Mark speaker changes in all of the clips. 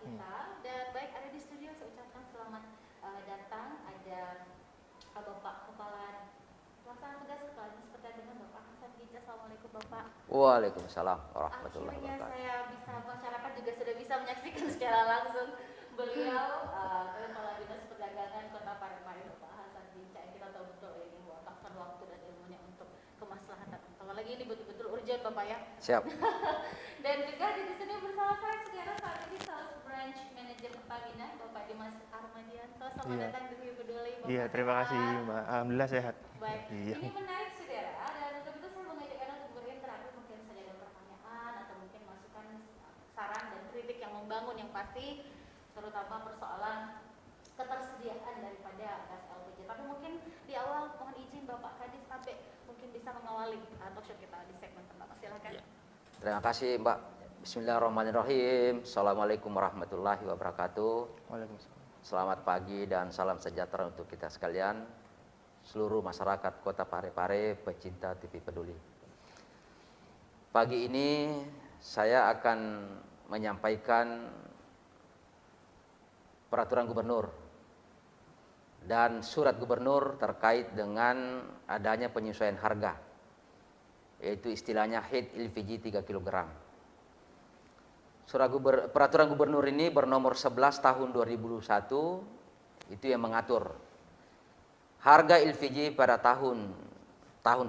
Speaker 1: kita. Dan baik, ada di studio, saya ucapkan selamat datang. Ada Bapak Kepala Pelaksana Tugas Kepala Dinas Perdagangan Bapak Hasan Ginca. Assalamualaikum Bapak.
Speaker 2: Waalaikumsalam warahmatullahi
Speaker 1: Akhirnya
Speaker 2: wabarakatuh.
Speaker 1: saya bisa, masyarakat juga sudah bisa menyaksikan secara langsung beliau Kepala Dinas Perdagangan Kota Parepare Bapak Hasan Ginca. Yang kita tahu betul ini wakafkan waktu dan ilmunya untuk kemaslahatan. Kalau lagi ini betul-betul urgent Bapak ya.
Speaker 2: Siap.
Speaker 1: Dan juga di sini bersama saya sekarang saat ini Sales Branch Manager Pertamina Bapak Dimas Armadianto. Selamat datang di Peduli Bapak.
Speaker 3: Iya, terima kasih Mbak. Alhamdulillah sehat.
Speaker 1: Baik.
Speaker 3: Iya.
Speaker 1: Ini menarik saudara, dan untuk itu saya mengajak Anda untuk berinteraksi, mungkin saja ada pertanyaan atau mungkin masukan, saran dan kritik yang membangun yang pasti, terutama persoalan ketersediaan daripada gas LPG. Tapi mungkin di awal mohon izin Bapak Kadis sampai mungkin bisa mengawali talk show kita di segmen pertama. Silakan.
Speaker 2: Ya. Terima kasih Mbak. Bismillahirrahmanirrahim. Assalamualaikum warahmatullahi wabarakatuh.
Speaker 3: Waalaikumsalam.
Speaker 2: Selamat pagi dan salam sejahtera untuk kita sekalian, seluruh masyarakat Kota Parepare, pecinta TV Peduli. Pagi ini saya akan menyampaikan peraturan gubernur dan surat gubernur terkait dengan adanya penyesuaian harga, yaitu istilahnya HED LPG 3 kg. Peraturan gubernur ini bernomor 11 tahun 2001, itu yang mengatur harga LPG pada tahun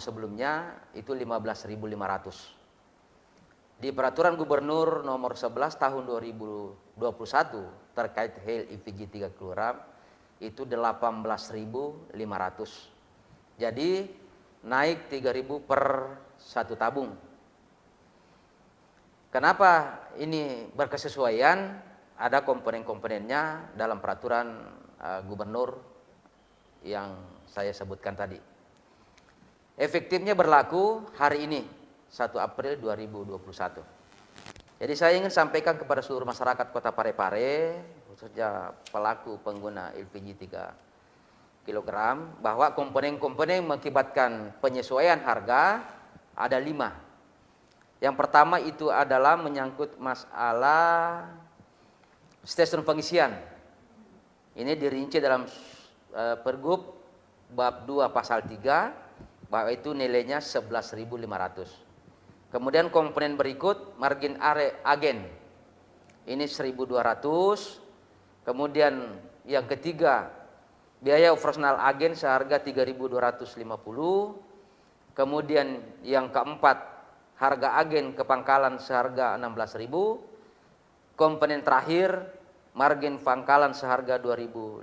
Speaker 2: sebelumnya itu 15.500. Di peraturan gubernur nomor 11 tahun 2021 terkait HED LPG 3 kg itu 18.500. Jadi naik 3.000 per satu tabung. Kenapa ini berkesesuaian? Ada komponen-komponennya dalam peraturan gubernur yang saya sebutkan tadi. Efektifnya berlaku hari ini 1 April 2021. Jadi saya ingin sampaikan kepada seluruh masyarakat Kota Parepare, khususnya pelaku pengguna LPG 3 kg, bahwa komponen-komponen mengakibatkan penyesuaian harga ada 5. Yang pertama itu adalah menyangkut masalah stasiun pengisian. Ini dirinci dalam Pergub bab 2 pasal 3, bahwa itu nilainya 11.500. Kemudian komponen berikut margin agen. Ini 1.200. Kemudian yang ketiga biaya operasional agen seharga 3.250. Kemudian yang keempat harga agen ke pangkalan seharga 16.000. Komponen terakhir margin pangkalan seharga 2.500.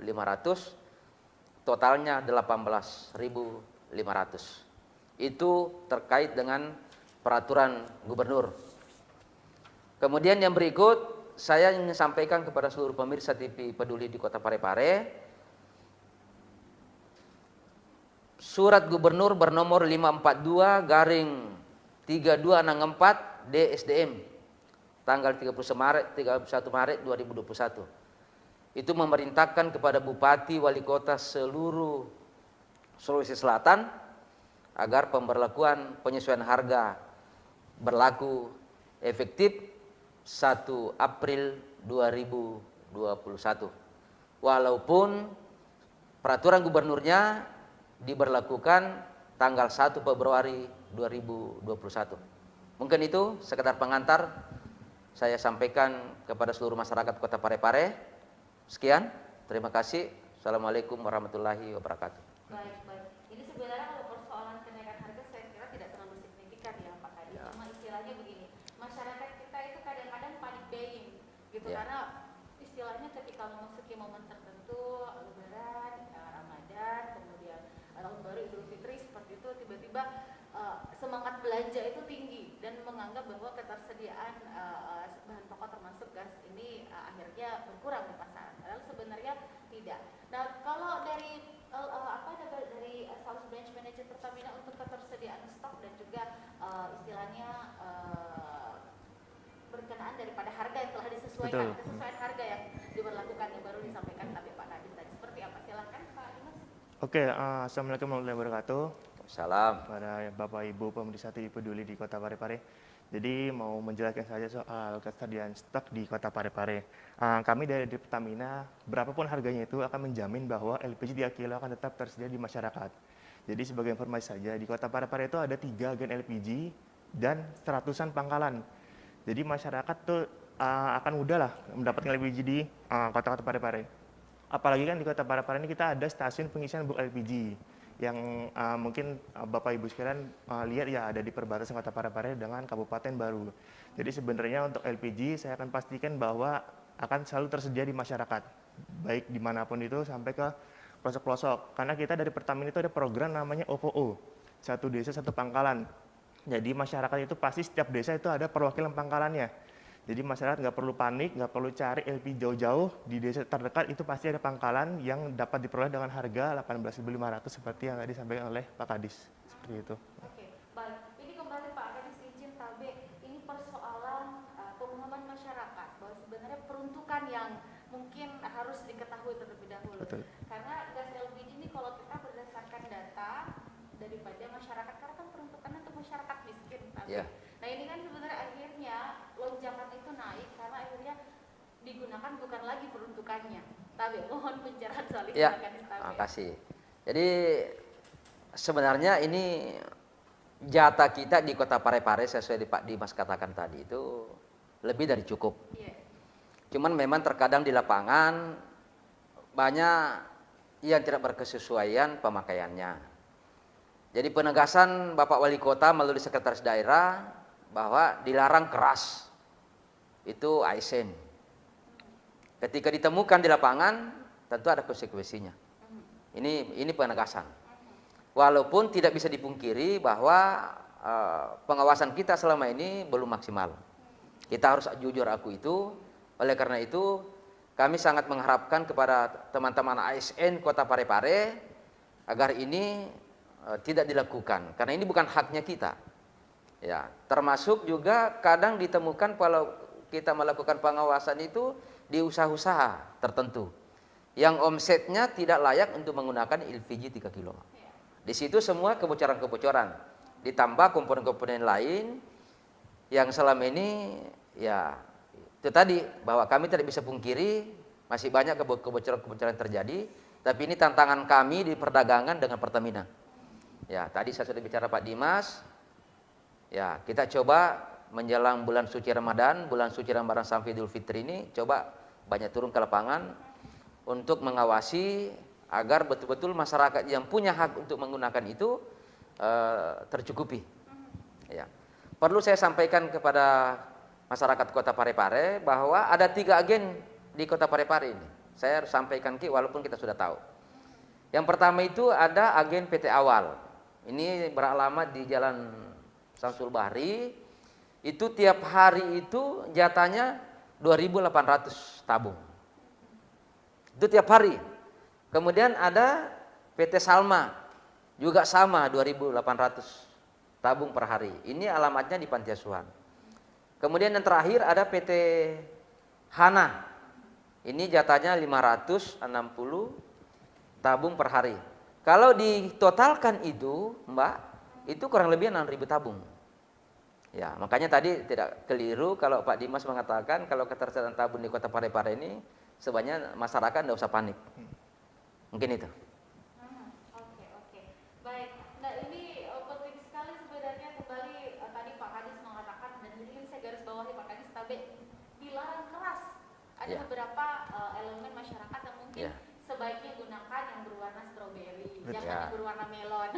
Speaker 2: Totalnya 18.500. Itu terkait dengan peraturan gubernur. Kemudian yang berikut saya ingin sampaikan kepada seluruh pemirsa TV Peduli di Kota Parepare. Surat gubernur bernomor 542/3264 DSDM tanggal 31 Maret 2021. Itu memerintahkan kepada Bupati Wali Kota seluruh Sulawesi Selatan agar pemberlakuan penyesuaian harga berlaku efektif 1 April 2021. Walaupun peraturan gubernurnya diberlakukan tanggal 1 Februari 2021. Mungkin itu sekedar pengantar saya sampaikan kepada seluruh masyarakat Kota Parepare. Sekian, terima kasih. Assalamualaikum warahmatullahi wabarakatuh.
Speaker 1: Baik. Ini sebenarnya kalau persoalan kenaikan harga saya kira tidak terlalu signifikan ya Pak Kadis.
Speaker 2: Ya.
Speaker 1: Cuma istilahnya begini, masyarakat kita itu kadang-kadang panic buying gitu,
Speaker 2: Ya.
Speaker 1: karena istilahnya ketika memasuki momen tertentu, Lebaran, Ramadan, kemudian Tahun Baru Idul Fitri seperti itu, tiba-tiba semangat belanja itu tinggi dan menganggap bahwa ketersediaan bahan pokok termasuk gas ini akhirnya berkurang di pasaran. Padahal sebenarnya tidak. Nah, kalau dari dari Sales Branch Manager Pertamina untuk ketersediaan stok dan juga istilahnya berkenaan daripada harga yang telah disesuaikan, kesesuaian harga yang diberlakukan yang baru disampaikan tadi Pak Kadis tadi, seperti apa? Silakan Pak Dimas.
Speaker 3: Oke, Assalamualaikum warahmatullahi wabarakatuh.
Speaker 2: Salam.
Speaker 3: Pada Bapak Ibu pemirsa TV Peduli di Kota Parepare. Jadi mau menjelaskan saja soal ketersediaan stok di Kota Parepare. Kami dari Pertamina, berapapun harganya itu akan menjamin bahwa LPG 3 kilo akan tetap tersedia di masyarakat. Jadi sebagai informasi saja, di Kota Parepare itu ada 3 agen LPG dan seratusan pangkalan. Jadi masyarakat tuh akan mudah lah mendapatkan LPG di kota-kota Parepare. Apalagi kan di Kota Parepare ini kita ada stasiun pengisian untuk LPG yang mungkin Bapak Ibu sekalian lihat ya, ada di perbatasan Kota Parepare dengan Kabupaten Baru. Jadi sebenarnya untuk LPG saya akan pastikan bahwa akan selalu tersedia di masyarakat, baik dimanapun itu sampai ke pelosok-pelosok. Karena kita dari Pertamina itu ada program namanya OPO, satu desa satu pangkalan. Jadi masyarakat itu pasti setiap desa itu ada perwakilan pangkalannya. Jadi masyarakat nggak perlu panik, nggak perlu cari LPG jauh-jauh, di desa terdekat itu pasti ada pangkalan yang dapat diperoleh dengan harga 18.500 seperti yang tadi disampaikan oleh Pak Kadis. Seperti itu.
Speaker 1: Oke, baik. Ini kembali Pak Kadis izin Tabe, ini persoalan pemahaman masyarakat bahwa sebenarnya peruntukan yang mungkin harus diketahui terlebih dahulu.
Speaker 3: Betul.
Speaker 1: Karena gas LPG ini kalau kita berdasarkan data daripada masyarakat, karena kan peruntukannya untuk masyarakat miskin Tabe.
Speaker 2: Ya.
Speaker 1: Nah ini kan sebenarnya akhirnya lonjakan itu naik karena akhirnya digunakan bukan lagi peruntukannya. Tabe, mohon pencerahan soal itu
Speaker 2: Ya,
Speaker 1: Pak Kadis Tabe.
Speaker 2: makasih. Jadi sebenarnya ini jatah kita di Kota Parepare sesuai di Pak Dimas katakan tadi itu lebih dari cukup.
Speaker 1: Iya.
Speaker 2: Cuman memang terkadang di lapangan banyak yang tidak berkesesuaian pemakaiannya. Jadi penegasan Bapak Wali Kota melalui Sekretaris Daerah bahwa dilarang keras itu ASN. Ketika ditemukan di lapangan tentu ada konsekuensinya. Ini penegasan. Walaupun tidak bisa dipungkiri bahwa pengawasan kita selama ini belum maksimal. Kita harus jujur aku itu. Oleh karena itu kami sangat mengharapkan kepada teman-teman ASN Kota Parepare agar ini tidak dilakukan karena ini bukan haknya kita. Ya, termasuk juga kadang ditemukan kalau kita melakukan pengawasan itu di usaha-usaha tertentu yang omsetnya tidak layak untuk menggunakan LPG 3 kilo. Di situ semua kebocoran-kebocoran ditambah komponen-komponen lain yang selama ini ya itu tadi bahwa kami tidak bisa pungkiri masih banyak kebocoran-kebocoran terjadi, tapi ini tantangan kami di perdagangan dengan Pertamina. Ya, tadi saya sudah bicara Pak Dimas. Ya, kita coba menjelang bulan suci Ramadan, bulan suci Ramadan sampai Idul Fitri ini coba banyak turun ke lapangan untuk mengawasi agar betul-betul masyarakat yang punya hak untuk menggunakan itu tercukupi. Ya. Perlu saya sampaikan kepada masyarakat Kota Parepare bahwa ada 3 agen di Kota Parepare ini. Saya harus sampaikan walaupun kita sudah tahu. Yang pertama itu ada agen PT Awal. Ini beralamat di Jalan Samsul Bahri. Itu tiap hari itu jatahnya 2.800 tabung. Itu tiap hari. Kemudian ada PT Salma, juga sama 2.800 tabung per hari. Ini alamatnya di Panti Asuhan. Kemudian yang terakhir ada PT Hana. Ini jatahnya 560 tabung per hari. Kalau ditotalkan itu, Mbak, itu kurang lebih 6.000 tabung. Ya, makanya tadi tidak keliru kalau Pak Dimas mengatakan kalau ketersediaan tabung di Kota Parepare ini sebenarnya masyarakat tidak usah panik. Mungkin itu.
Speaker 1: Oke. Baik. Nah ini penting sekali sebenarnya kembali tadi Pak Kadis mengatakan dan ini saya garis bawahi Pak Kadis Tabe dilarang keras. Ada
Speaker 2: Ya.
Speaker 1: beberapa elemen masyarakat yang mungkin
Speaker 2: Ya.
Speaker 1: sebaiknya gunakan yang berwarna stroberi,
Speaker 3: Betul.
Speaker 1: jangan
Speaker 2: Ya.
Speaker 1: yang berwarna melon.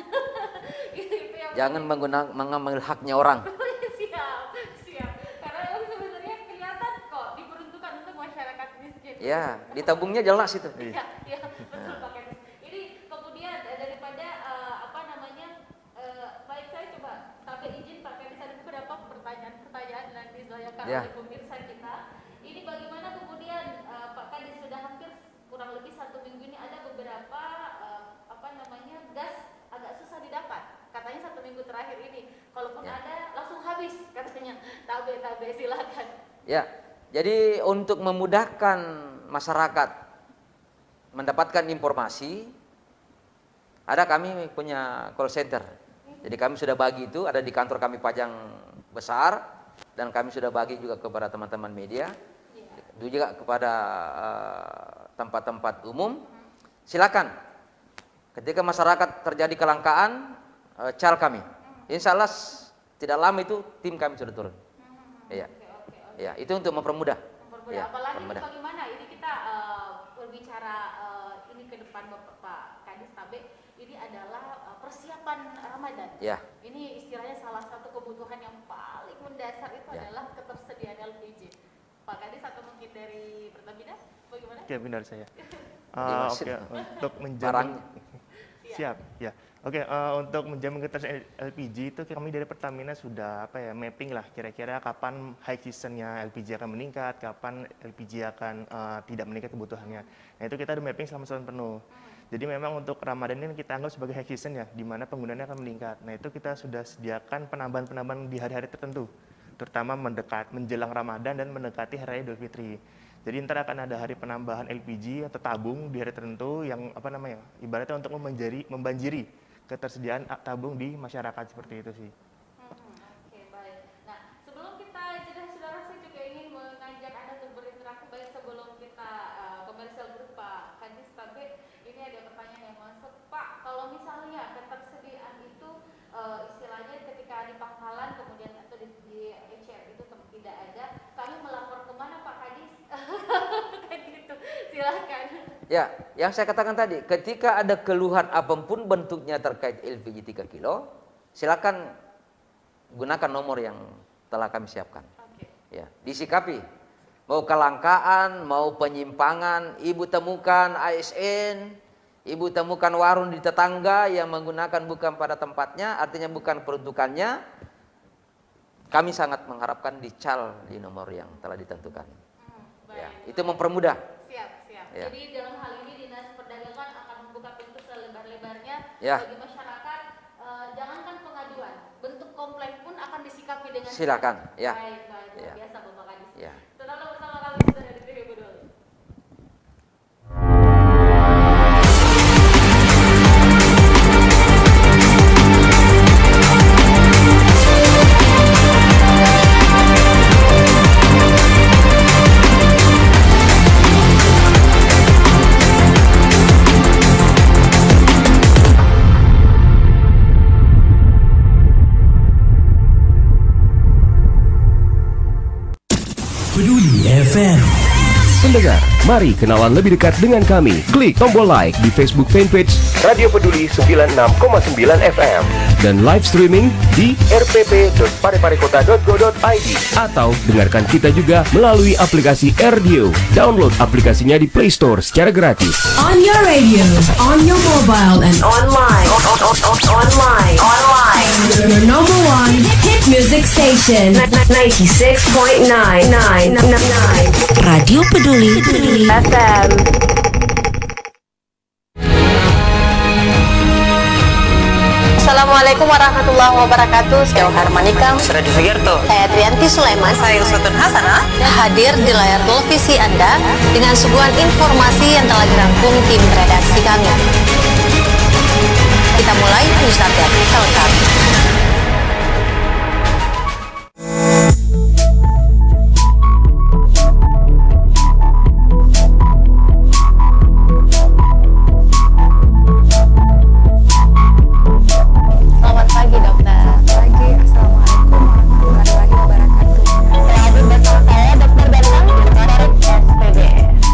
Speaker 1: itu yang
Speaker 2: Jangan mengambil haknya orang.
Speaker 1: siap. Karena memang sebenarnya kelihatan kok diperuntukkan untuk masyarakat miskin.
Speaker 2: Ya, di tabungnya jelas itu.
Speaker 1: Iya, betul Pak Kadis. Ini kemudian daripada baik saya coba tapi izin Pak Kadis ada beberapa pertanyaan nanti ditanyakan
Speaker 2: Ya.
Speaker 1: oleh pemirsa kita. Ini bagaimana kemudian Pak Kadis sudah hampir kurang lebih 1 minggu ini ada beberapa gas agak susah didapat. Katanya 1 minggu terakhir ini, kalaupun
Speaker 2: Ya.
Speaker 1: ada langsung habis katanya. Tabe silakan.
Speaker 2: Ya, jadi untuk memudahkan masyarakat mendapatkan informasi, ada kami punya call center. Jadi kami sudah bagi itu, ada di kantor kami Pajang besar. dan kami sudah bagi juga kepada teman-teman media, juga kepada tempat-tempat umum. Silakan, ketika masyarakat terjadi kelangkaan, cal kami. Insya Allah tidak lama itu tim kami sudah turun. Iya, ya itu untuk mempermudah. Ya,
Speaker 1: apalagi bagaimana ini kita berbicara ini ke depan Pak Kadis Tabe, ini adalah persiapan Ramadan.
Speaker 2: Ya.
Speaker 1: Ini istilahnya salah satu kebutuhan yang paling mendasar itu adalah ketersediaan LPG. Pak Kadis atau mungkin dari Pertamina, bagaimana?
Speaker 3: Oke, benar saya.
Speaker 2: Oke,
Speaker 3: untuk menjamin siap, ya. Oke, untuk menjamin ketersediaan LPG itu kami dari Pertamina sudah mapping lah kira-kira kapan high seasonnya LPG akan meningkat, kapan LPG akan tidak meningkat kebutuhannya. Nah itu kita udah mapping selama setahun penuh. Jadi memang untuk Ramadan ini kita anggap sebagai high season ya, di mana penggunaannya akan meningkat. Nah itu kita sudah sediakan penambahan-penambahan di hari-hari tertentu, terutama menjelang Ramadan dan mendekati Hari Raya Idul Fitri. Jadi ntar akan ada hari penambahan LPG atau tabung di hari tertentu yang ibaratnya untuk membanjiri ketersediaan tabung di masyarakat seperti itu sih.
Speaker 1: Oke, baik. Nah, sebelum kita jeda saudara, saya juga ingin mengajak Anda untuk berinteraksi baik sebelum kita komersial grup Pak Kadis Tabe. Ini ada pertanyaan yang masuk, Pak. Kalau misalnya ketersediaan itu istilahnya ketika di Pangkalan kemudian atau di ECR itu tidak ada, kami melapor kemana Pak Kadis? Kayak gitu. Silakan.
Speaker 2: Ya, yang saya katakan tadi, ketika ada keluhan apapun bentuknya terkait LPG 3 kilo, silakan gunakan nomor yang telah kami siapkan. Ya, disikapi. Mau kelangkaan, mau penyimpangan, ibu temukan ASN, ibu temukan warung di tetangga yang menggunakan bukan pada tempatnya, artinya bukan peruntukannya, kami sangat mengharapkan dical di nomor yang telah ditentukan. Ya, itu mempermudah.
Speaker 1: Siap.
Speaker 2: Ya.
Speaker 1: Jadi dalam hal ini Dinas Perdagangan akan membuka pintu selebar-lebarnya
Speaker 2: Ya.
Speaker 1: bagi masyarakat. Jangankan pengaduan, bentuk komplain pun akan disikapi dengan
Speaker 2: Silakan. Ya.
Speaker 1: Baik, luar
Speaker 2: Ya.
Speaker 1: biasa Bapak Kadis.
Speaker 2: Ya.
Speaker 1: Tetaplah bersama kami saudara di TV Peduli.
Speaker 4: Peduli FM. Pendengar, mari kenalan lebih dekat dengan kami. Klik tombol like di Facebook fanpage Radio Peduli 96,9 FM dan live streaming di rpp.pareparekota.go.id atau dengarkan kita juga melalui aplikasi RDio. Download aplikasinya di Play Store secara gratis.
Speaker 5: On your radio, on your mobile, and online. Your number one hit music station.
Speaker 6: 96.999 Radio Peduli FM. Assalamualaikum warahmatullahi wabarakatuh. Saya Harmanikam,
Speaker 7: Saya Sugiarto.
Speaker 6: saya Trianti Sulaiman.
Speaker 7: Saya Uswatun Hasanah.
Speaker 6: Hadir di layar televisi Anda dengan suguhan informasi yang telah dirangkum tim redaksi kami. Kita mulai news update selengkap. Selamat pagi dokter.
Speaker 8: Pagi, Assalamualaikum warahmatullahi wabarakatuh.
Speaker 6: Hadir bersama saya Dr. Danang dari SPBS.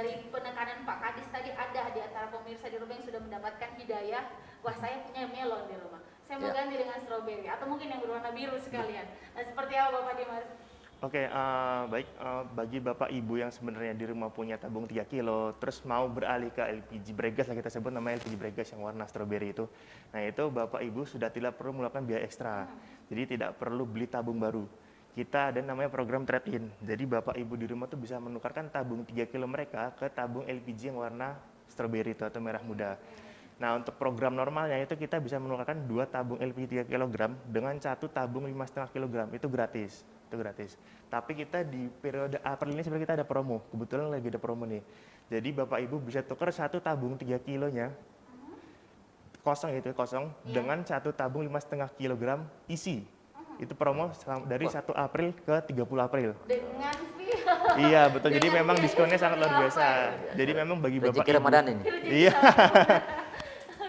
Speaker 1: dari penekanan Pak Kadis tadi ada di antara pemirsa di rumah yang sudah mendapatkan hidayah, wah saya punya melon di rumah, saya mau ganti dengan stroberi atau mungkin yang berwarna biru sekalian. Nah seperti apa Bapak Dimas?
Speaker 3: Oke, baik. Bagi Bapak Ibu yang sebenarnya di rumah punya tabung 3 kilo, terus mau beralih ke LPG Bregas, lah kita sebut namanya LPG Bregas yang warna stroberi itu. Nah itu Bapak Ibu sudah tidak perlu melakukan biaya ekstra. Jadi tidak perlu beli tabung baru. Kita ada namanya program trade-in. Jadi Bapak Ibu di rumah tuh bisa menukarkan tabung 3 kilo mereka ke tabung LPG yang warna stroberi itu atau merah muda. Nah untuk program normalnya itu kita bisa menukarkan 2 tabung LPG 3 kg dengan 1 tabung 5,5 kg. Itu gratis. Tapi kita di periode April ini sebenarnya kita ada promo. Kebetulan lagi ada promo nih. Jadi Bapak Ibu bisa tukar 1 tabung 3 kilonya kosong dengan 1 tabung 5,5 kg isi. Itu promo dari 1 April ke 30 April.
Speaker 1: Dengan
Speaker 3: Iya, betul. Jadi
Speaker 1: dengan
Speaker 3: memang
Speaker 1: biaya
Speaker 3: diskonnya sangat luar
Speaker 1: berapa
Speaker 3: biasa.
Speaker 1: ya?
Speaker 3: Jadi memang bagi Bapak
Speaker 2: Rezeki
Speaker 3: Ibu
Speaker 2: Ramadan ini.
Speaker 3: Iya.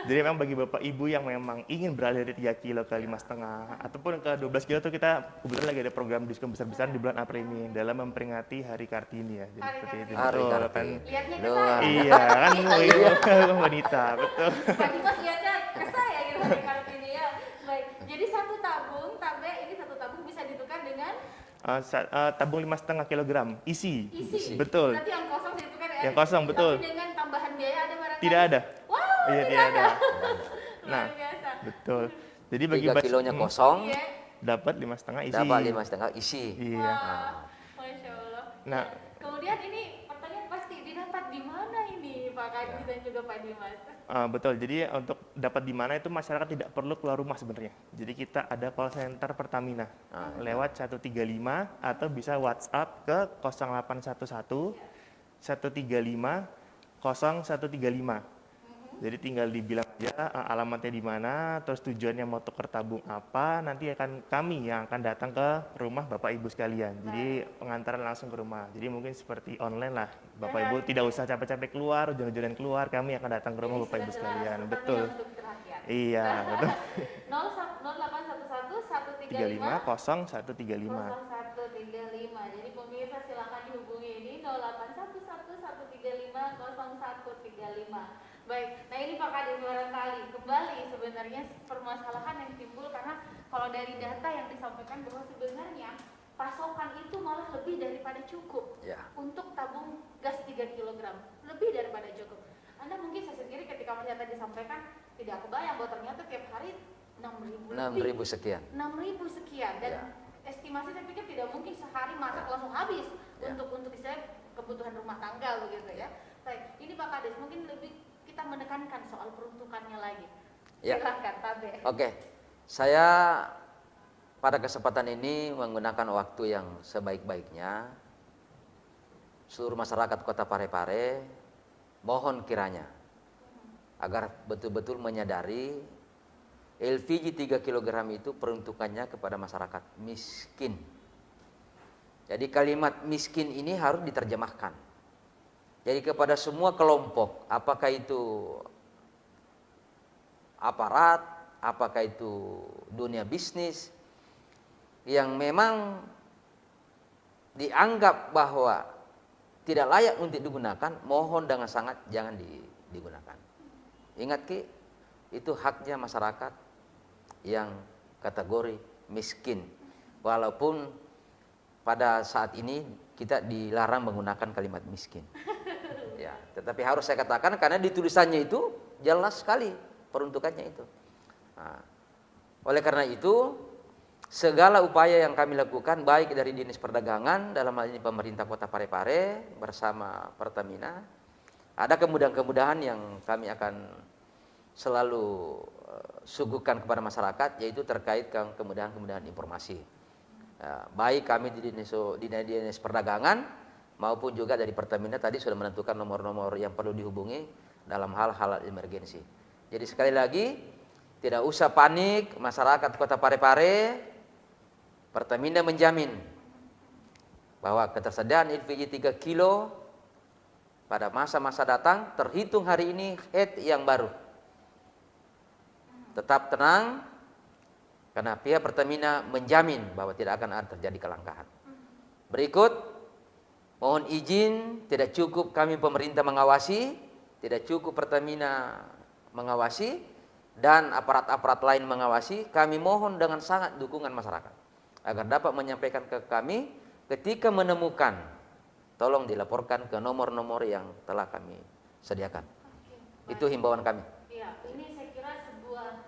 Speaker 3: Jadi memang bagi Bapak Ibu yang memang ingin beralih dari 3 kilo ke 5,5 ataupun ke 12 kilo itu kita kebetulan lagi ada program diskon besar-besaran di bulan April ini dalam memperingati Hari Kartini ya. Jadi
Speaker 1: Hari
Speaker 3: seperti itu.
Speaker 2: Hari
Speaker 3: Betul
Speaker 2: Kartini.
Speaker 3: kan.
Speaker 1: Lihatnya ke
Speaker 2: Luar.
Speaker 1: saya.
Speaker 3: Iya, kan ibu wanita, betul.
Speaker 1: Pak Dimas lihatnya ke saya gitu hari Kartini ya. Baik, jadi 1 tabung, tabe ini 1 tabung bisa ditukar dengan
Speaker 3: Tabung 5,5 kg isi.
Speaker 1: isi.
Speaker 3: Betul.
Speaker 1: Berarti yang kosong ditukar ya.
Speaker 3: Yang kosong, betul.
Speaker 1: Tapi dengan tambahan biaya ada barangkali?
Speaker 3: Tidak ada.
Speaker 1: Wow,
Speaker 3: Iya,
Speaker 1: tidak ada.
Speaker 3: Nah,
Speaker 1: Luar biasa.
Speaker 3: betul. Jadi bagi
Speaker 2: 3 kilonya kosong,
Speaker 1: Iya.
Speaker 3: dapat 5,5 isi.
Speaker 2: dapat 5,5 isi.
Speaker 3: Iya.
Speaker 1: Wah, Masya Allah.
Speaker 3: Nah,
Speaker 1: Kemudian ini pertanyaan pasti didapat di mana ini Pak Kadis dan juga Pak Dimas?
Speaker 3: betul. Jadi untuk dapat di mana itu masyarakat tidak perlu keluar rumah sebenarnya. Jadi kita ada call center Pertamina lewat 135 atau bisa WhatsApp ke 0811 135 0135. Jadi tinggal dibilang aja alamatnya di mana, terus tujuannya mau tukar tabung apa, nanti akan kami yang akan datang ke rumah Bapak Ibu sekalian. Jadi pengantaran langsung ke rumah. Jadi mungkin seperti online lah. Bapak Ibu tidak usah capek-capek keluar, jalan-jalan keluar, kami akan datang ke rumah Bapak Ibu sekalian. Betul. Iya, betul.
Speaker 1: 0811
Speaker 3: 35 0135.
Speaker 1: 0135. Jadi pemirsa silakan dihubungi ini 0811 135 0135. Baik, nah ini Pak Kadis barangkali kembali sebenarnya permasalahan yang timbul karena kalau dari data yang disampaikan bahwa sebenarnya pasokan itu malah lebih daripada cukup untuk tabung gas 3 kg, lebih daripada cukup. Anda mungkin saya sendiri ketika ternyata disampaikan tidak kebayang bahwa ternyata tiap hari 6.000
Speaker 2: sekian.
Speaker 1: 6.000 sekian dan estimasi saya pikir tidak mungkin sehari masak langsung habis untuk saya kebutuhan rumah tangga begitu ya. Baik, ini Pak Kadis mungkin lebih kita menekankan soal peruntukannya lagi. Silakan Tabe.
Speaker 2: Oke. Saya pada kesempatan ini menggunakan waktu yang sebaik-baiknya. Seluruh masyarakat Kota Parepare mohon kiranya agar betul-betul menyadari LPG 3 kg itu peruntukannya kepada masyarakat miskin. Jadi kalimat miskin ini harus diterjemahkan. Jadi kepada semua kelompok, apakah itu aparat, apakah itu dunia bisnis, yang memang dianggap bahwa tidak layak untuk digunakan, mohon dengan sangat jangan digunakan. Ingat Ki, itu haknya masyarakat yang kategori miskin. Walaupun pada saat ini kita dilarang menggunakan kalimat miskin. Ya, tetapi harus saya katakan karena di tulisannya itu jelas sekali peruntukannya itu. Nah, oleh karena itu segala upaya yang kami lakukan baik dari Dinas Perdagangan dalam hal ini pemerintah Kota Parepare bersama Pertamina, ada kemudahan-kemudahan yang kami akan selalu suguhkan kepada masyarakat, yaitu terkait kemudahan-kemudahan informasi. Baik kami di Dinas Perdagangan maupun juga dari Pertamina tadi sudah menentukan nomor-nomor yang perlu dihubungi dalam hal-hal emergensi. Jadi sekali lagi tidak usah panik masyarakat Kota Parepare. Pertamina menjamin bahwa ketersediaan LPG 3 kilo pada masa-masa datang terhitung hari ini head yang baru. Tetap tenang karena pihak Pertamina menjamin bahwa tidak akan ada terjadi kelangkaan. Berikut Mohon izin, tidak cukup kami pemerintah mengawasi, tidak cukup Pertamina mengawasi, dan aparat-aparat lain mengawasi. Kami mohon dengan sangat dukungan masyarakat agar dapat menyampaikan ke kami ketika menemukan, tolong dilaporkan ke nomor-nomor yang telah kami sediakan.
Speaker 1: Oke,
Speaker 2: Itu himbauan kami.
Speaker 1: Ya, ini saya kira sebuah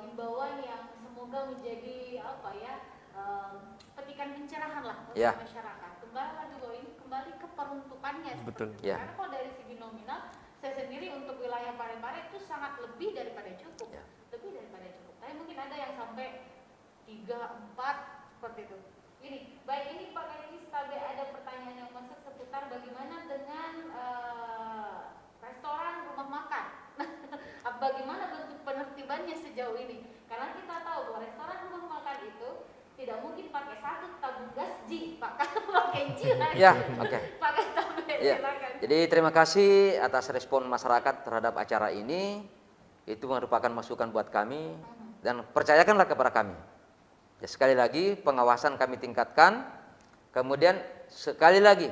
Speaker 1: himbauan yang semoga menjadi apa ya, petikan pencerahan lah untuk
Speaker 2: Ya.
Speaker 1: masyarakat. Kembali lagi bahwa ini kembali ke peruntukannya.
Speaker 3: Betul.
Speaker 1: Seperti itu.
Speaker 2: Ya.
Speaker 1: Karena kalau dari segi nominal, saya sendiri untuk wilayah Parepare itu sangat lebih daripada cukup,
Speaker 2: Ya.
Speaker 1: lebih daripada cukup. Tapi mungkin ada yang sampai 3, 4 seperti itu. Ini, baik ini Pak Kadis, tadi ada pertanyaan yang masuk seputar bagaimana dengan restoran, rumah makan. Bagaimana bentuk penertibannya sejauh ini? Karena kita tahu bahwa restoran, rumah makan itu tidak mungkin pakai satu tabung gas G, Pak. Pakai G lagi.
Speaker 2: Ya, oke.
Speaker 1: Pakai tabung,
Speaker 2: Ya.
Speaker 1: silakan.
Speaker 2: Jadi terima kasih atas respon masyarakat terhadap acara ini. Itu merupakan masukan buat kami dan percayakanlah kepada kami. Ya, sekali lagi pengawasan kami tingkatkan. Kemudian sekali lagi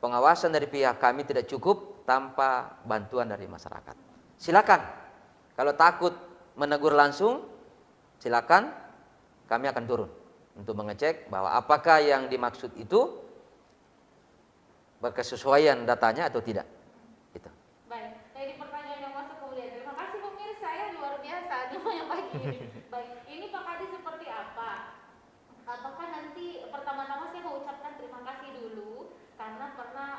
Speaker 2: pengawasan dari pihak kami tidak cukup tanpa bantuan dari masyarakat. Silakan. Kalau takut menegur langsung, silakan. Kami akan turun untuk mengecek bahwa apakah yang dimaksud itu berkesesuaian datanya atau tidak. Gitu.
Speaker 1: Baik, ini pertanyaan yang masuk kemudian. Terima kasih pemirsa ya, luar biasa yang pagi ini. Baik, ini Pak Kadis seperti apa? Apakah nanti pertama-tama saya mau ucapkan terima kasih dulu karena pernah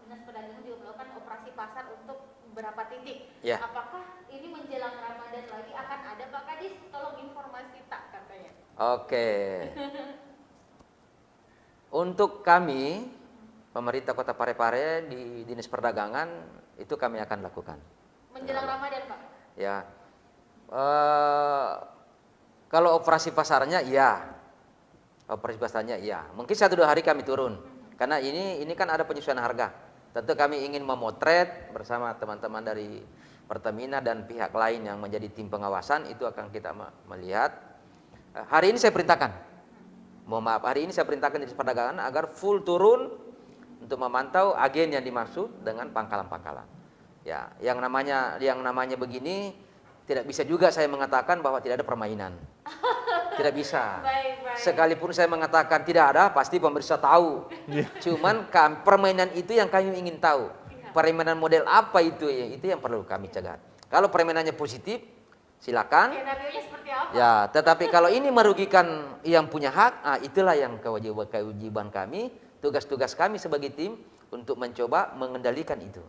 Speaker 1: Dinas Perdagangan juga melakukan operasi pasar untuk beberapa titik.
Speaker 2: Ya.
Speaker 1: Apakah ini menjelang Ramadan lagi akan ada Pak Kadis? Tolong informasi tak katanya.
Speaker 2: Oke. Untuk kami, pemerintah Kota Parepare di Dinas Perdagangan itu kami akan lakukan.
Speaker 1: Menjelang Ramadan, Pak.
Speaker 2: Ya, kalau operasi pasarnya, ya, operasi pasarnya, ya. Mungkin 1-2 hari kami turun, karena ini kan ada penyesuaian harga. Tentu kami ingin memotret bersama teman-teman dari Pertamina dan pihak lain yang menjadi tim pengawasan, itu akan kita melihat. Hari ini saya perintahkan, mohon maaf, hari ini saya perintahkan Dinas Perdagangan agar full turun untuk memantau agen yang dimaksud dengan pangkalan-pangkalan. Ya, yang namanya begini tidak bisa juga saya mengatakan bahwa tidak ada permainan. Tidak bisa.
Speaker 1: Baik.
Speaker 2: Sekalipun saya mengatakan tidak ada, pasti pemirsa tahu. Cuman permainan itu yang kami ingin tahu. Permainan model apa itu yang perlu kami cagat. Kalau permainannya positif, silakan.
Speaker 1: Skenario-nya seperti apa?
Speaker 2: Ya, tetapi kalau ini merugikan yang punya hak, itulah yang kewajiban kami, tugas-tugas kami sebagai tim untuk mencoba mengendalikan itu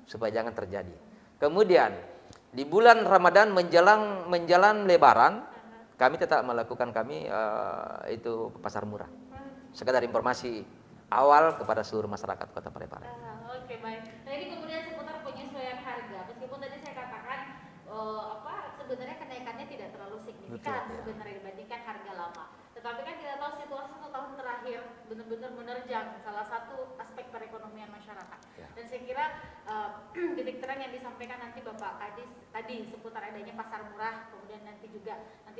Speaker 2: supaya jangan terjadi. Kemudian di bulan Ramadan menjelang Lebaran, kami tetap melakukan itu pasar murah. Sekedar informasi awal kepada seluruh masyarakat Kota Parepare.
Speaker 1: Oke, baik. Nah ini kemudian seputar penyesuaian harga. Meskipun tadi saya katakan sebenarnya kenaikannya tidak terlalu signifikan sebenarnya dibandingkan harga lama. Tetapi kan kita tahu situasi 1 tahun terakhir benar-benar menerjang salah satu aspek perekonomian masyarakat.
Speaker 2: Ya.
Speaker 1: Dan saya kira titik terang yang disampaikan nanti Bapak Kadis tadi seputar adanya pasar murah, kemudian nanti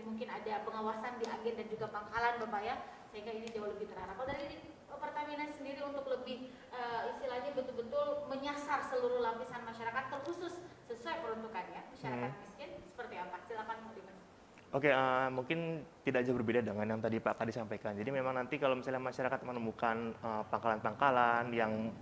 Speaker 1: mungkin ada pengawasan di agen dan juga pangkalan Bapak ya, sehingga ini jauh lebih terarah. Kalau dari Pertamina sendiri untuk lebih istilahnya betul-betul menyasar seluruh lapisan masyarakat terkhusus sesuai peruntukannya masyarakat miskin seperti apa? Silakan Bu Dimas.
Speaker 3: Oke, mungkin tidak jauh berbeda dengan yang tadi Pak Kadis sampaikan. Jadi memang nanti kalau misalnya masyarakat menemukan pangkalan-pangkalan yang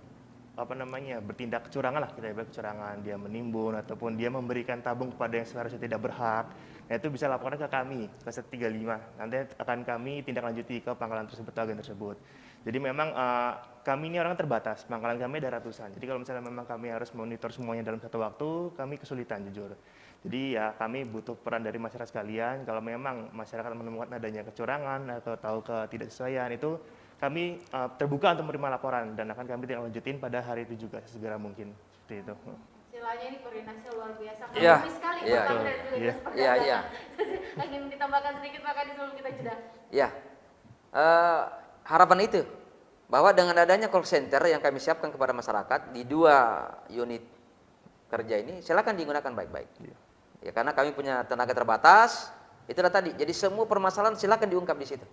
Speaker 3: bertindak kecurangan lah, kita bilang kecurangan, dia menimbun ataupun dia memberikan tabung kepada yang seharusnya tidak berhak, nah itu bisa laporkan ke kami ke 135. Nanti akan kami tindak lanjuti ke pangkalan tersebut atau agen tersebut. Jadi memang kami ini orang terbatas, pangkalan kami ada ratusan. Jadi kalau misalnya memang kami harus monitor semuanya dalam satu waktu, kami kesulitan jujur. Jadi ya kami butuh peran dari masyarakat sekalian. Kalau memang masyarakat menemukan adanya kecurangan atau tahu ketidaksesuaian, itu kami terbuka untuk menerima laporan dan akan kami tindak lanjutin pada hari itu juga segera mungkin. Seperti itu.
Speaker 1: Istilahnya ini koordinasi luar biasa.
Speaker 2: Iya,
Speaker 1: Kami sekali
Speaker 2: iya.
Speaker 1: Pertamina dan juga Dinas
Speaker 2: Iya.
Speaker 1: Perdagangan. Ingin ditambahkan sedikit Pak Kadis sebelum kita jeda.
Speaker 2: Ya, harapan itu bahwa dengan adanya call center yang kami siapkan kepada masyarakat di 2 unit kerja ini, silakan digunakan baik-baik. Ya, karena kami punya tenaga terbatas, itulah tadi. Jadi semua permasalahan silakan diungkap di situ.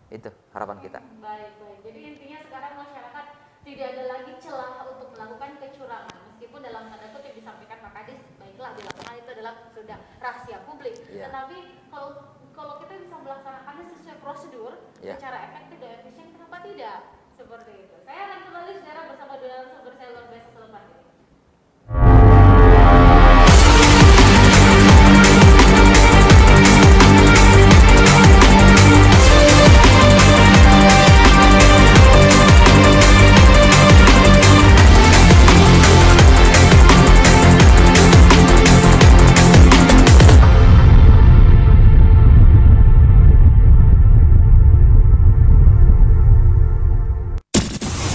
Speaker 2: Itu harapan kita.
Speaker 1: Baik. Jadi intinya sekarang masyarakat tidak ada lagi celah untuk melakukan kecurangan. Meskipun dalam tanda kutip disampaikan Pak Kadis, baiklah di lapangan itu adalah sudah rahasia publik. Tetapi kalau kita bisa melaksanakannya sesuai prosedur, secara efektif dan efisien, kenapa tidak? Seperti itu. Saya akan kembali sekarang bersama dua narasumber saya luar biasa selepas ini.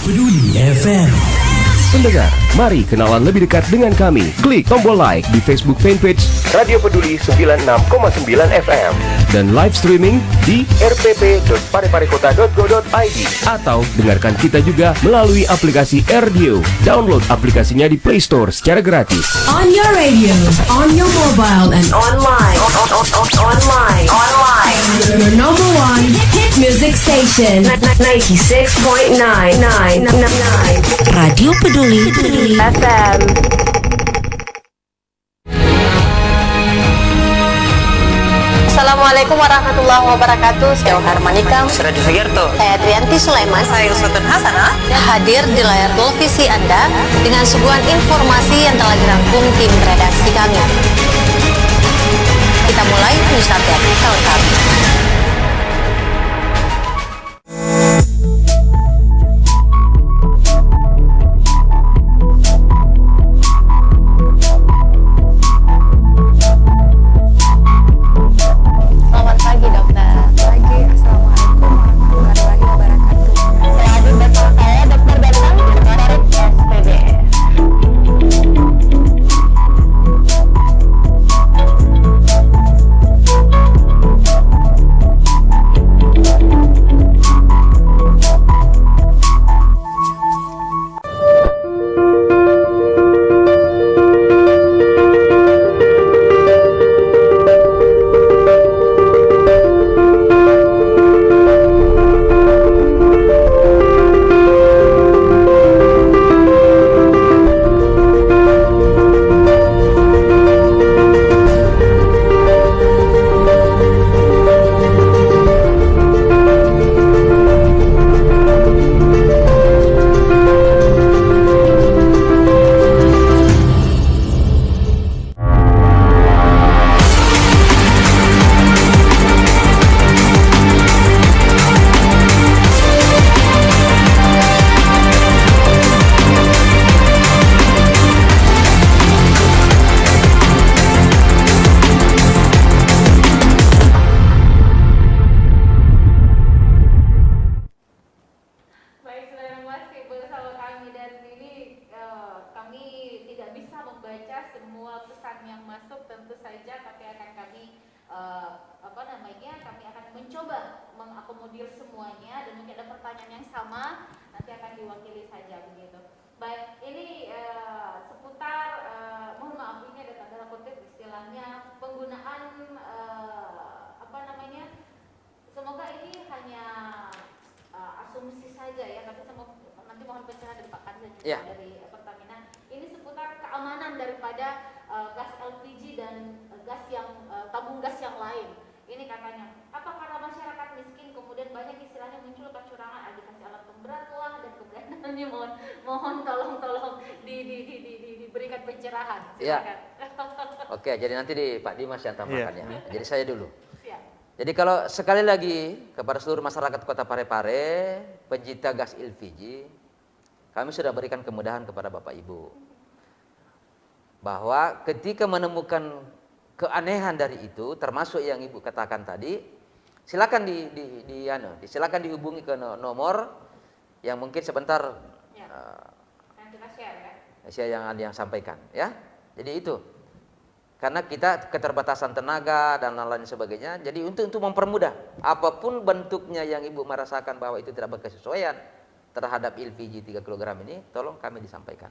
Speaker 4: Peduli FM. Pendengar, mari kenalan lebih dekat dengan kami. Klik tombol like di Facebook fanpage Radio Peduli 96,9 FM dan live streaming di rpp.pareparekota.go.id atau dengarkan kita juga melalui aplikasi RDio. Download aplikasinya di Play Store secara gratis.
Speaker 5: On your radio, on your mobile, and online. Your number one hit music station. 96.999.
Speaker 6: Radio Peduli
Speaker 5: FM.
Speaker 6: Assalamualaikum warahmatullahi wabarakatuh. Saya Harmanika,
Speaker 2: Saya Sugiarto.
Speaker 6: saya Trianti Sulaiman, saya Uswatun Hasanah, hadir di layar televisi Anda dengan suguhan informasi yang telah dirangkum tim redaksi kami. Kita mulai news update selengkapnya.
Speaker 8: Selamat pagi dokter. Pagi, assalamualaikum warahmatullahi wabarakatuh.
Speaker 6: Hadir bersama saya Dr. Danang dari SPBS.
Speaker 1: Baik, saudara, masih bersama kami dan ini kami tidak bisa membaca semua pesan yang masuk, tentu saja, tapi akan kami kami akan mencoba mengakomodir semuanya dan mungkin ada pertanyaan yang sama nanti akan diwakili saja begitu. Baik, ini seputar mohon maaf ini ada tanda kutip istilahnya penggunaan semoga ini hanya asumsi saja ya, tapi nanti mohon pencerahan dari Pak Kadis dan juga dari Pertamina. Ini seputar keamanan daripada gas LPG dan gas yang tabung gas yang lain. Ini katanya, apa karena masyarakat miskin kemudian banyak istilahnya muncul kecurangan, ada dikasih alat pemberat lah dan keberadaan ini mohon tolong diberikan pencerahan. Silakan.
Speaker 2: Oke, jadi nanti Pak Dimas yang tambahkan ya. Jadi saya dulu.
Speaker 1: Siap.
Speaker 2: Jadi kalau sekali lagi kepada seluruh masyarakat Kota Parepare, pencinta gas LPG, kami sudah berikan kemudahan kepada Bapak Ibu bahwa ketika menemukan keanehan dari itu, termasuk yang Ibu katakan tadi, silakan silakan dihubungi ke nomor yang mungkin sebentar
Speaker 1: Yang kita share ya.
Speaker 2: saya yang sampaikan ya. Jadi itu. Karena kita keterbatasan tenaga dan lain sebagainya. Jadi untuk mempermudah apapun bentuknya yang Ibu merasakan bahwa itu tidak berkesesuaian terhadap LPG 3 kg ini, tolong kami disampaikan.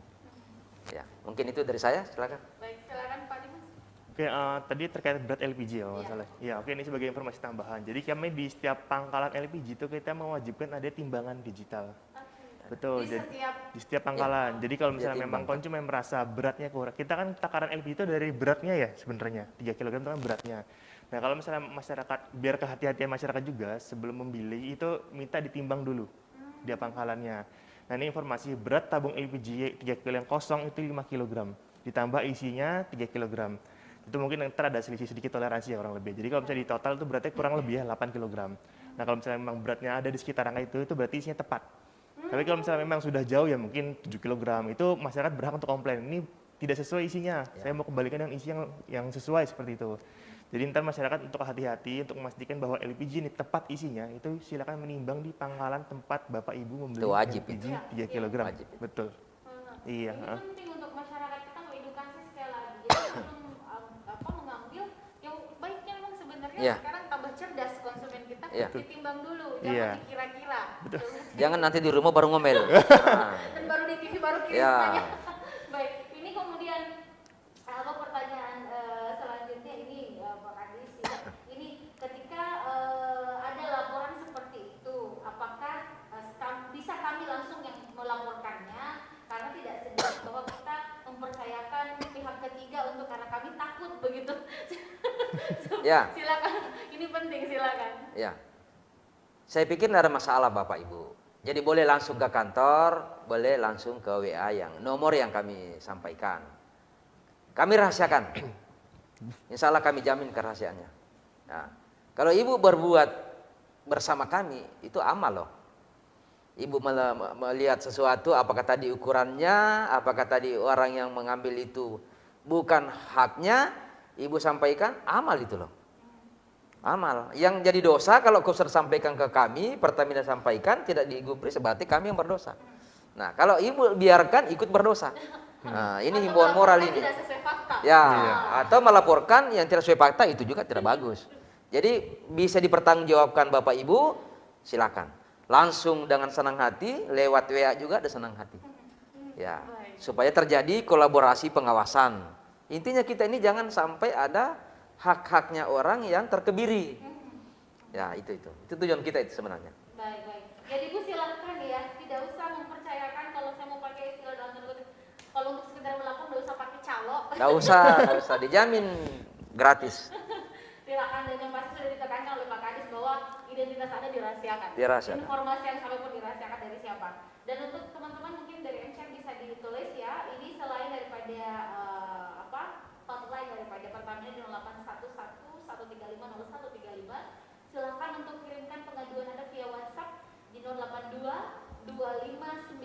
Speaker 2: Ya, mungkin itu dari saya, silakan.
Speaker 1: Baik, silakan Pak Dimas.
Speaker 3: Oke, tadi terkait berat LPG ya masalah. Ya, oke, ini sebagai informasi tambahan. Jadi kami di setiap pangkalan LPG itu kita mewajibkan ada timbangan digital. Betul.
Speaker 1: Di
Speaker 3: Jadi
Speaker 1: setiap
Speaker 3: di setiap pangkalan. Jadi kalau misalnya
Speaker 2: Dia
Speaker 3: memang
Speaker 2: timbang.
Speaker 3: konsumen merasa beratnya kurang, kita kan takaran LPG itu dari beratnya ya sebenarnya, 3 kg itu kan beratnya. Nah kalau misalnya masyarakat, biar kehati-hatian masyarakat juga sebelum membeli itu minta ditimbang dulu di pangkalannya. Nah ini informasi berat tabung LPG 3 kg yang kosong itu 5 kg, ditambah isinya 3 kg. Itu mungkin ntar ada selisih sedikit toleransi ya kurang lebih. Jadi kalau misalnya di total itu beratnya kurang lebih ya 8 kg. Nah kalau misalnya memang beratnya ada di sekitar angka itu berarti isinya tepat. Tapi kalau misalnya memang sudah jauh ya mungkin 7 kg, itu masyarakat berhak untuk komplain. Ini tidak sesuai isinya, saya mau kembalikan dengan isi yang sesuai seperti itu. Jadi ntar masyarakat untuk hati-hati untuk memastikan bahwa LPG ini tepat isinya, itu silakan menimbang di pangkalan tempat Bapak Ibu membeli
Speaker 2: Itu wajib
Speaker 3: LPG
Speaker 1: itu.
Speaker 3: 3 kg.
Speaker 2: Wajib.
Speaker 3: Betul. Iya,
Speaker 1: Ini
Speaker 3: heeh.
Speaker 1: penting untuk masyarakat kita mengedukasi sekali lagi. Jadi sebelum mengambil, yang baiknya memang sebenarnya
Speaker 2: Iya.
Speaker 1: sekarang tambah cerdas konsumen kita,
Speaker 2: Iya.
Speaker 1: ditimbang dulu,
Speaker 3: Iya.
Speaker 1: jangan dikira-kira.
Speaker 2: Jangan nanti di rumah baru ngomel. Nah,
Speaker 1: Dan baru di TV baru kirim
Speaker 2: Ya.
Speaker 1: semuanya. Baik, ini kemudian pertanyaan selanjutnya ini Pak Kadis, ya. Ini ketika ada laporan seperti itu, apakah bisa kami langsung yang melaporkannya karena tidak sedikit bahwa kita mempercayakan pihak ketiga untuk karena kami takut begitu.
Speaker 2: Ya.
Speaker 1: Silakan, ini penting silakan.
Speaker 2: ya. Saya pikir tidak ada masalah Bapak Ibu. Jadi boleh langsung ke kantor, boleh langsung ke WA yang nomor yang kami sampaikan. Kami rahasiakan. Insya Allah kami jamin kerahasiaannya. Nah, kalau Ibu berbuat bersama kami, itu amal loh. Ibu melihat sesuatu, apakah tadi ukurannya, apakah tadi orang yang mengambil itu bukan haknya, Ibu sampaikan, amal itu loh. Amal. Yang jadi dosa kalau kau sudah sampaikan ke kami, Pertamina sampaikan, tidak digubris, berarti kami yang berdosa. Nah, kalau Ibu biarkan ikut berdosa. Nah, ini
Speaker 1: Atau
Speaker 2: himbauan moral
Speaker 1: melaporkan
Speaker 2: ini.
Speaker 1: tidak sesuai fakta.
Speaker 2: Ya, atau melaporkan yang tidak sesuai fakta itu juga tidak bagus. Jadi bisa dipertanggungjawabkan Bapak Ibu, silakan. Langsung dengan senang hati, lewat WA juga ada senang hati. Ya, supaya terjadi kolaborasi pengawasan. Intinya kita ini jangan sampai ada hak-haknya orang yang terkebiri. Ya, itu tujuan kita itu sebenarnya.
Speaker 1: Baik. Jadi Bu silakan ya, tidak usah mempercayakan kalau saya mau pakai istilah dalam tanda kutip, kalau untuk sekedar melapor nggak usah pakai calo.
Speaker 2: Nggak usah, dijamin gratis.
Speaker 1: Silakan, dan yang pasti sudah ditekankan oleh Pak Kadis bahwa identitas Anda dirahasiakan.
Speaker 2: Dirahasiakan.
Speaker 1: Informasi yang sampai pun dirahasiakan dari siapa. Dan untuk teman-teman mungkin dari MCM bisa ditulis ya, ini selain daripada hotline daripada Pertamina di 0811 135 0135, silakan untuk kirimkan pengaduan Anda via WhatsApp di 082 25998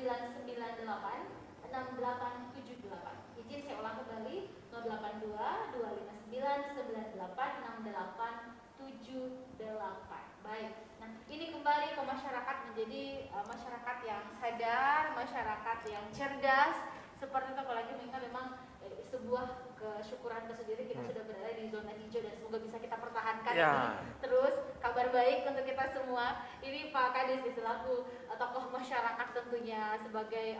Speaker 1: 6878. Izin saya ulang kembali, 082 25998 6878. Baik. Nah, ini kembali ke masyarakat menjadi masyarakat yang sadar, masyarakat yang cerdas. Seperti itu, apalagi memang sebuah kesyukuran tersendiri kita sudah berada di zona hijau dan semoga bisa kita pertahankan
Speaker 2: Ya.
Speaker 1: ini. Terus kabar baik untuk kita semua. Ini Pak Kadis selaku tokoh masyarakat tentunya sebagai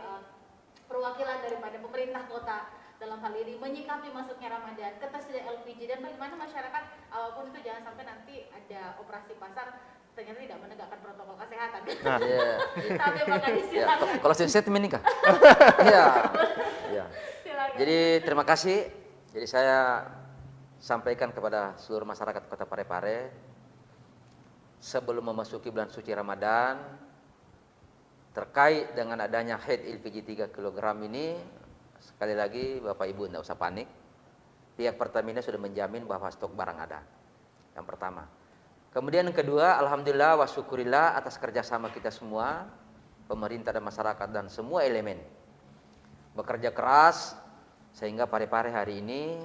Speaker 1: perwakilan daripada pemerintah kota dalam hal ini menyikapi masuknya Ramadan, ketersediaan LPG, dan bagaimana masyarakat apapun itu jangan sampai nanti ada operasi pasar ternyata tidak menegakkan protokol kesehatan.
Speaker 3: Nah,
Speaker 1: Tapi Pak Kadis
Speaker 2: Ya,
Speaker 1: silakan.
Speaker 2: kalau statement ini kah? Iya. Ya.
Speaker 1: Silakan.
Speaker 2: Jadi terima kasih. Jadi saya sampaikan kepada seluruh masyarakat Kota Parepare, sebelum memasuki bulan suci Ramadan, terkait dengan adanya head LPG 3 kg ini, sekali lagi Bapak Ibu tidak usah panik. Pihak Pertamina sudah menjamin bahwa stok barang ada. Yang pertama. Kemudian yang kedua, alhamdulillah wa syukurillah atas kerjasama kita semua, pemerintah dan masyarakat dan semua elemen bekerja keras sehingga Parepare hari ini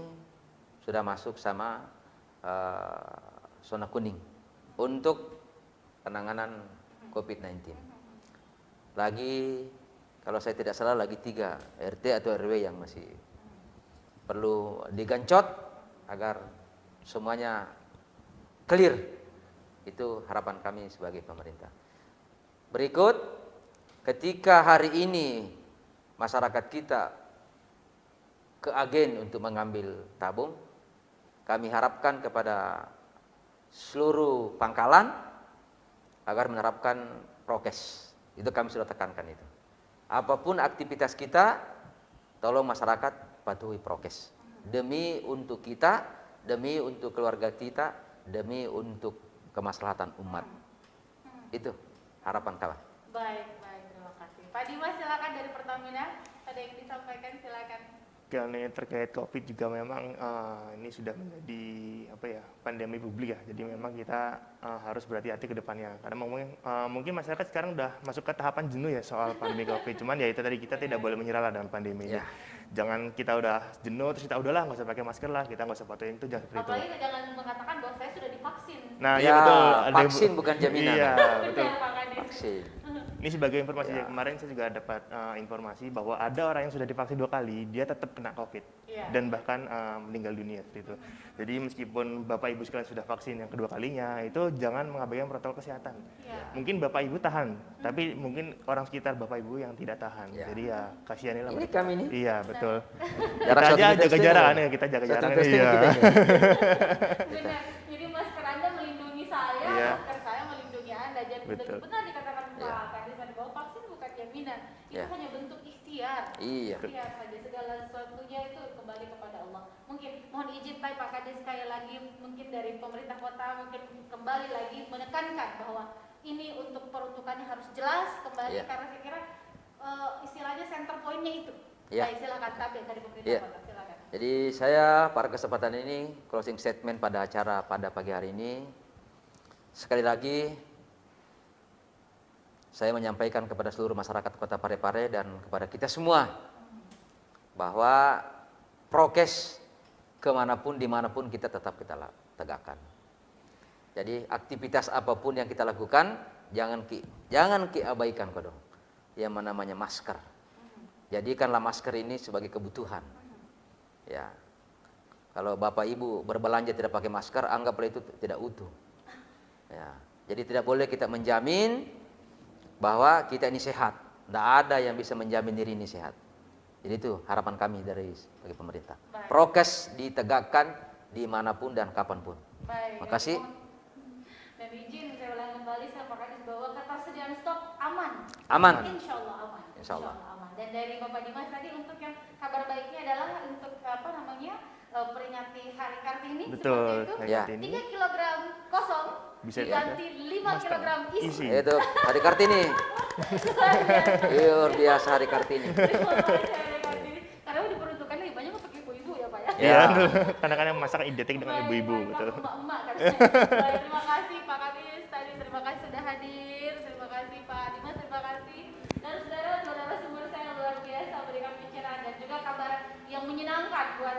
Speaker 2: sudah masuk sama zona kuning untuk penanganan COVID-19. Lagi kalau saya tidak salah lagi 3 RT atau RW yang masih perlu digancot agar semuanya clear. Itu harapan kami sebagai pemerintah. Berikut, ketika hari ini masyarakat kita ke agen untuk mengambil tabung, kami harapkan kepada seluruh pangkalan agar menerapkan prokes. Itu kami sudah tekankan itu. apapun aktivitas kita, tolong masyarakat patuhi prokes. Demi untuk kita, demi untuk keluarga kita, demi untuk kemaslahatan umat. Itu harapan kawan.
Speaker 1: Baik, terima kasih. Pak Dimas silakan dari Pertamina, ada yang disampaikan silakan.
Speaker 3: Karena terkait COVID juga memang ini sudah menjadi pandemi publik ya. Jadi memang kita harus berhati-hati ke depannya. Karena mungkin masyarakat sekarang udah masuk ke tahapan jenuh ya soal pandemi COVID. Cuman ya itu tadi, kita tidak boleh menyerah lah dengan pandemi ini. Jangan kita udah jenuh terus kita udahlah nggak usah pakai masker lah, kita nggak usah patuhin itu, jangan seperti itu.
Speaker 1: Apalagi jangan mengatakan bahwa saya sudah divaksin.
Speaker 3: Nah,
Speaker 2: Ya,
Speaker 3: iya betul.
Speaker 2: vaksin bukan jaminan.
Speaker 3: Iya, betul.
Speaker 1: Benar, Pak Kadis.
Speaker 2: Vaksin.
Speaker 3: Ini sebagai informasi ya. Kemarin saya juga dapat informasi bahwa ada orang yang sudah divaksin 2 kali, dia tetap kena COVID dan bahkan meninggal dunia seperti itu. Jadi meskipun Bapak Ibu sekalian sudah vaksin yang kedua kalinya, itu jangan mengabaikan protokol kesehatan. Mungkin Bapak Ibu tahan, tapi mungkin orang sekitar Bapak Ibu yang tidak tahan. Jadi ya kasihanilah.
Speaker 2: Ini kami nih.
Speaker 3: Iya betul.
Speaker 2: Jarak
Speaker 3: Kita
Speaker 2: satu
Speaker 3: aja
Speaker 2: meter
Speaker 3: jaga
Speaker 2: setengah.
Speaker 3: jarak kan ya, kita jaga
Speaker 2: Satu
Speaker 3: jarak.
Speaker 2: meter setengah
Speaker 3: Iya.
Speaker 2: kita ini.
Speaker 1: Benar. Jadi masker Anda melindungi saya,
Speaker 3: Iya.
Speaker 1: masker saya melindungi Anda. Jadi
Speaker 3: Betul.
Speaker 1: benar dikatakan
Speaker 2: Iya.
Speaker 1: Pak Kadis tadi bahwa vaksin bukan jaminan. Itu
Speaker 2: Iya.
Speaker 1: hanya bentuk ikhtiar.
Speaker 2: Iya.
Speaker 1: Ikhtiar saja, segala sesuatunya itu kembali kepada Allah. Mungkin mohon izin Pak Kadis sekali lagi, mungkin dari pemerintah kota mungkin kembali lagi menekankan bahwa ini untuk peruntukannya harus jelas kembali,
Speaker 2: Iya.
Speaker 1: karena saya kira istilahnya center point-nya itu.
Speaker 2: Iya.
Speaker 1: Baik, silakan tapi dari pemerintah
Speaker 2: Iya.
Speaker 1: kota silakan.
Speaker 2: Jadi saya pada kesempatan ini closing statement pada acara pada pagi hari ini, sekali lagi saya menyampaikan kepada seluruh masyarakat Kota Parepare dan kepada kita semua bahwa prokes kemanapun dimanapun kita tetap kita tegakkan. Jadi aktivitas apapun yang kita lakukan jangan abaikan kodong yang namanya masker. Jadikanlah masker ini sebagai kebutuhan. Ya, kalau Bapak Ibu berbelanja tidak pakai masker, anggaplah itu tidak utuh. Ya, jadi tidak boleh kita menjamin bahwa kita ini sehat. Tidak ada yang bisa menjamin diri ini sehat. Jadi itu harapan kami dari bagi pemerintah. Prokes ditegakkan dimanapun dan kapanpun.
Speaker 1: Baik.
Speaker 2: Makasih.
Speaker 1: Dan izin saya ulang kembali, saya Pak Kadis bahwa ketersediaan stok aman.
Speaker 2: Aman.
Speaker 1: Insya Allah aman.
Speaker 2: Insya Allah.
Speaker 1: Aman. Dan dari Bapak Dimas tadi untuk yang kabar baiknya adalah untuk peringati Hari Kartini.
Speaker 3: Betul,
Speaker 1: seperti
Speaker 3: Hari
Speaker 2: Ya.
Speaker 1: itu.
Speaker 3: Kartini.
Speaker 1: 3 kilogram kosong
Speaker 3: Bisa
Speaker 1: diganti 5 kilogram isi.
Speaker 2: Itu Hari Kartini. Luar biasa Hari Kartini.
Speaker 1: Terima kasih Hari Kartini. Karena diperuntukkan lebih banyak untuk ibu-ibu ya Pak ya.
Speaker 3: Iya, kadang-kadang masak identik dengan ibu-ibu, betul.
Speaker 1: Emak-emak katanya. Baik, terima kasih Pak Kadis tadi, terima kasih sudah hadir, terima kasih Pak Dimas, terima kasih. Dan saudara sumber saya yang luar biasa memberikan pencerahan dan juga kabar yang menyenangkan buat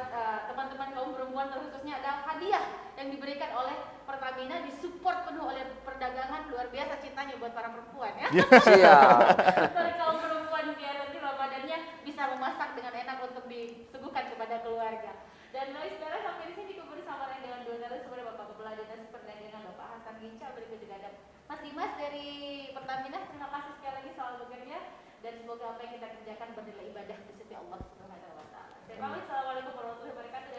Speaker 1: teman-teman kaum perempuan, terkhususnya ada hadiah yang diberikan oleh Pertamina, disupport penuh oleh perdagangan, luar biasa cintanya buat para perempuan ya.
Speaker 2: Siap.
Speaker 1: Para kaum perempuan biar nanti Ramadannya bisa memasak dengan enak untuk disuguhkan kepada keluarga. Dan saudara sampai di sini kebersamaan dengan dua narasumber, Bapak Kepala Dinas Perdagangan Bapak Hasan Ginca, berikut juga ada Mas Dimas dari Pertamina. Terima kasih sekali lagi selamat bekerja dan semoga apa yang kita kerjakan bernilai ibadah di sisi Allah Subhanahu wa taala. Saya pamit, assalamualaikum warahmatullahi wabarakatuh.